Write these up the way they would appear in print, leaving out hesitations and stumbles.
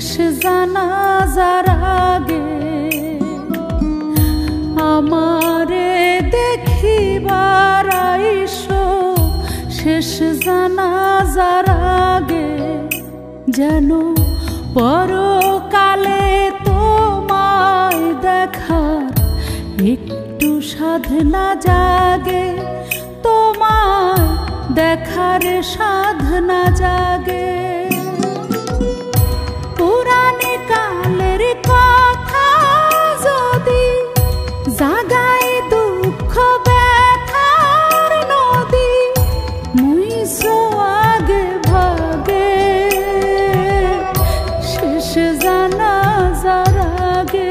শেষ জানাজার আগে আমারে দেখিবার আইসো, শেষ জানাজার আগে যেন পরকালে তোমায় দেখার একটু সাধনা জাগে, তোমায় দেখার সাধনা জাগে। পুরানি কালের কথা যদি জাগাই দুঃখ ব্যথার নদী, মুইসো আগে ভাগে শেষ জানাজার আগে।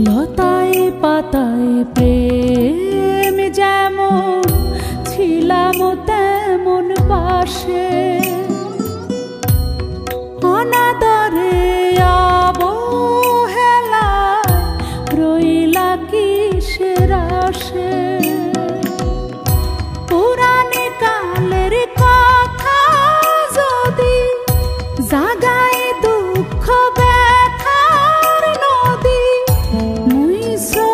লতায় পাতায় প্রেম যেমন ছিলাম তেমন পাশে, অনাদরে অবহেলায় রইলা কিসের আশে। পুরানি কালের কথা যদি জাগাই দুঃখ ব্যথার নদী, মুইসো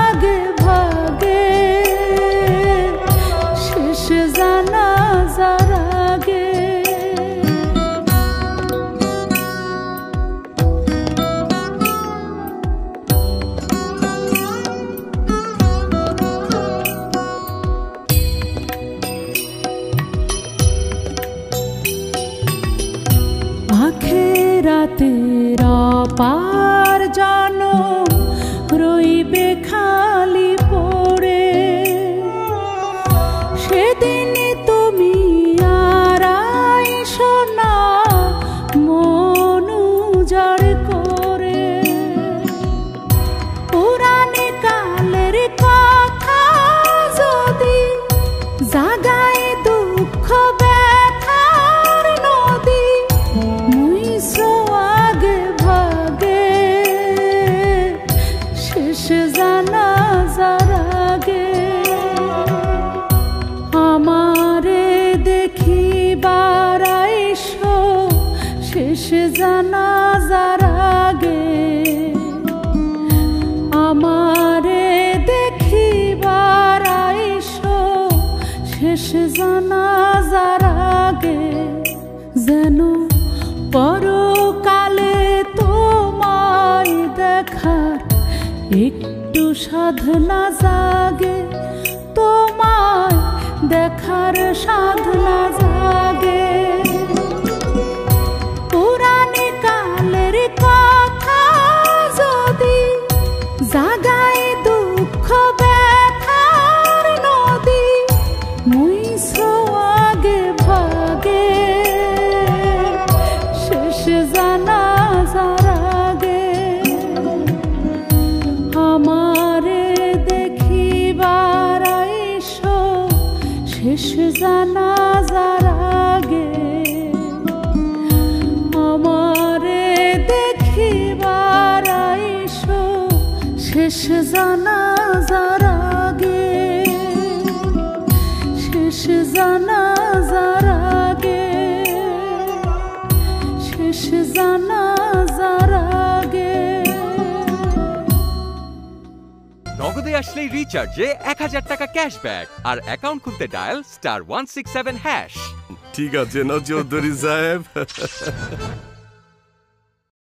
আগে ভাগে শেষ জানাজার আগে। আখেরাতের অপার জনম রইবে খালি পড়ে, সেদিন তুমি আর আইসো না মন উজাড় করে। পুরানি কালের কথা যদি জাগাই দুঃখ ব্যথার নদী, মুইসো আগে ভাগে শেষ জানাজার আগে। আমারে দেখিবার আইসো শেষ জানাজার আগে, আমারে দেখিবার আইসো শেষ জানাজার আগে, যেন পরকালে তোমায় দেখার একটু সাধনা জাগে, তোমায় দেখার সাধনা জাগে। পুরানি কালের কথা যদি জাগাই দুঃখ ব্যথার নদী, মুইসো আগে ভাগে শেষ জানাজার আগে। আমারে দেখিবার আইসো শেষ জানাজার আগে, আমারে দেখিবার আইসো শেষ জানাজার আগে, শেষ জানাজার আগে, শেষ জানাজার আগে। নগদে আসলেই রিচার্জে 1000 টাকা ক্যাশব্যাক আর অ্যাকাউন্ট খুলতে ডায়াল *167#। ঠিক আছে না চৌধুরী সাহেব।